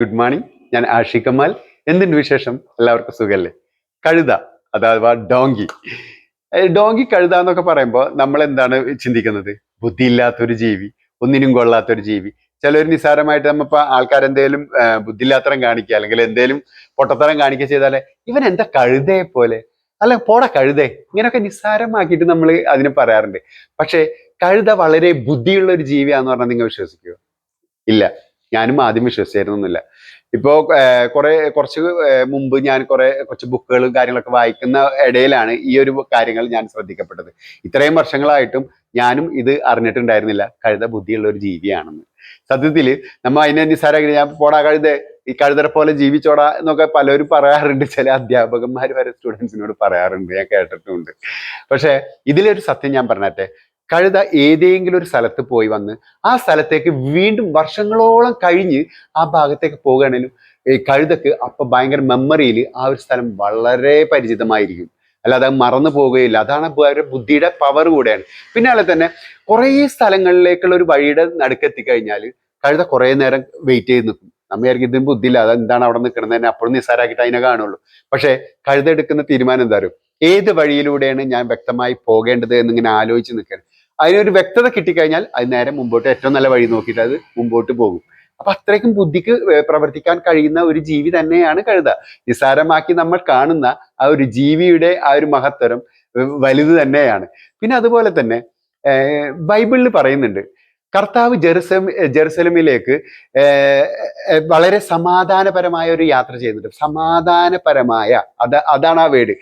Good morning. ഞാൻ ആഷിഖ് കമാൽ. എന്തുണ്ട് വിശേഷം? എല്ലാവർക്കും സുഖല്ലേ? കഴുത അഥവാ ഡോങ്കി. ഡോങ്കി കഴുത എന്നൊക്കെ പറയുമ്പോൾ നമ്മൾ എന്താണ് ചിന്തിക്കുന്നത്? ബുദ്ധിയില്ലാത്തൊരു ജീവി, ഒന്നിനും കൊള്ളാത്തൊരു ജീവി. ചിലർ നിസ്സാരമായിട്ട് നമ്മളിപ്പോ ആൾക്കാരെന്തേലും ബുദ്ധിയില്ലാത്തരം കാണിക്കുക അല്ലെങ്കിൽ എന്തേലും പൊട്ടത്തരം കാണിക്കുക ചെയ്താലേ ഇവൻ എന്താ കഴുതയെ പോലെ, അല്ല പോടാ കഴുതേ, ഇങ്ങനെയൊക്കെ നിസ്സാരമാക്കിയിട്ട് നമ്മൾ അതിന് പറയാറുണ്ട്. പക്ഷെ കഴുത വളരെ ബുദ്ധിയുള്ള ഒരു ജീവിയാന്ന് പറഞ്ഞാൽ നിങ്ങൾ വിശ്വസിക്കുമോ? ഇല്ല. ഞാനും ആദ്യം വിശ്വസിച്ചിരുന്നില്ല. ഇപ്പോ കുറച്ച് മുമ്പ് ഞാൻ കുറച്ച് ബുക്കുകളും കാര്യങ്ങളൊക്കെ വായിക്കുന്ന ഇടയിലാണ് ഈ ഒരു കാര്യങ്ങൾ ഞാൻ ശ്രദ്ധിക്കപ്പെട്ടത്. ഇത്രയും വർഷങ്ങളായിട്ടും ഞാനും ഇത് അറിഞ്ഞിട്ടുണ്ടായിരുന്നില്ല കഴുത ബുദ്ധിയുള്ള ഒരു ജീവിയാണെന്ന്. സത്യത്തില് നമ്മ അതിനെ നിസ്സാരമാക്കി ഞാൻ പോടാ കഴുതേ, ഈ കഴുതരെ പോലെ ജീവിച്ചോടാ എന്നൊക്കെ പലരും പറയാറുണ്ട്. ചില അധ്യാപകന്മാർ വരെ സ്റ്റുഡൻസിനോട് പറയാറുണ്ട്, ഞാൻ കേട്ടിട്ടുണ്ട്. പക്ഷെ ഇതിലൊരു സത്യം ഞാൻ പറഞ്ഞെ, കഴുത ഏതെങ്കിലും ഒരു സ്ഥലത്ത് പോയി വന്ന് ആ സ്ഥലത്തേക്ക് വീണ്ടും വർഷങ്ങളോളം കഴിഞ്ഞ് ആ ഭാഗത്തേക്ക് പോകുകയാണെങ്കിലും ഈ കഴുതക്ക് അപ്പൊ ഭയങ്കര മെമ്മറിയിൽ ആ ഒരു സ്ഥലം വളരെ പരിചിതമായിരിക്കും. അല്ലാതെ അത് മറന്നു പോവുകയില്ല. അതാണ് അവരുടെ ബുദ്ധിയുടെ പവർ കൂടെയാണ്. പിന്നാലെ തന്നെ കുറേ സ്ഥലങ്ങളിലേക്കുള്ള ഒരു വഴിയുടെ നടുക്കെത്തി കഴിഞ്ഞാൽ കഴുത കുറേ നേരം വെയിറ്റ് ചെയ്ത് നിൽക്കും. നമ്മ വിചാരിക്കും ഇതിന് ബുദ്ധിയില്ല, അതെന്താണ് അവിടെ നിൽക്കുന്നത് തന്നെ, അപ്പോഴും നിസ്സാരാക്കിയിട്ട് അതിനെ കാണുള്ളൂ. പക്ഷെ കഴുത എടുക്കുന്ന തീരുമാനം എന്താ അറിയോ? ഏത് വഴിയിലൂടെയാണ് ഞാൻ വ്യക്തമായി പോകേണ്ടത് എന്നിങ്ങനെ ആലോചിച്ച് നിൽക്കുകയാണ്. അതിനൊരു വ്യക്തത കിട്ടിക്കഴിഞ്ഞാൽ അത് നേരെ മുമ്പോട്ട് ഏറ്റവും നല്ല വഴി നോക്കിയിട്ട് അത് മുമ്പോട്ട് പോകും. അപ്പൊ അത്രയ്ക്കും ബുദ്ധിക്ക് പ്രവർത്തിക്കാൻ കഴിയുന്ന ഒരു ജീവി തന്നെയാണ് കഴുത. നിസ്സാരമാക്കി നമ്മൾ കാണുന്ന ആ ഒരു ജീവിയുടെ ആ ഒരു മഹത്തരം വലുത് തന്നെയാണ്. പിന്നെ അതുപോലെ തന്നെ ബൈബിളിൽ പറയുന്നുണ്ട്, കർത്താവ് ജെറുസലമിലേക്ക് വളരെ സമാധാനപരമായ ഒരു യാത്ര ചെയ്യുന്നുണ്ട്. സമാധാനപരമായ, അതാണ് ആ വേർഡ്.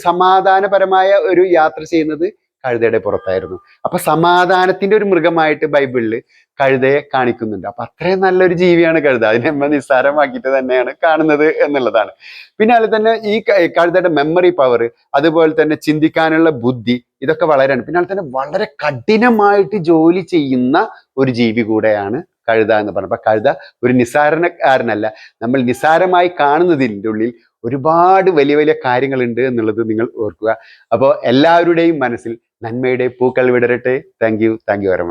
സമാധാനപരമായ ഒരു യാത്ര ചെയ്യുന്നത് കഴുതയുടെ പുറത്തായിരുന്നു. അപ്പൊ സമാധാനത്തിന്റെ ഒരു മൃഗമായിട്ട് ബൈബിളിൽ കഴുതയെ കാണിക്കുന്നുണ്ട്. അപ്പൊ അത്രയും നല്ലൊരു ജീവിയാണ് കഴുത. അതിനെ നമ്മൾ നിസ്സാരമാക്കിയിട്ട് തന്നെയാണ് കാണുന്നത് എന്നുള്ളതാണ്. പിന്നെ അതിൽ തന്നെ ഈ കഴുതയുടെ മെമ്മറി പവർ, അതുപോലെ തന്നെ ചിന്തിക്കാനുള്ള ബുദ്ധി, ഇതൊക്കെ വളരെയാണ്. പിന്നെ അതിൽ തന്നെ വളരെ കഠിനമായിട്ട് ജോലി ചെയ്യുന്ന ഒരു ജീവി കൂടെയാണ് കഴുത എന്ന് പറഞ്ഞത്. അപ്പൊ കഴുത ഒരു നിസ്സാരക്കാരനല്ല. നമ്മൾ നിസ്സാരമായി കാണുന്നതിൻ്റെ ഉള്ളിൽ ഒരുപാട് വലിയ വലിയ കാര്യങ്ങളുണ്ട് എന്നുള്ളത് നിങ്ങൾ ഓർക്കുക. അപ്പോൾ എല്ലാവരുടെയും മനസ്സിൽ നന്മയുടെ പൂക്കൾ വിടരട്ടെ. Thank you very much.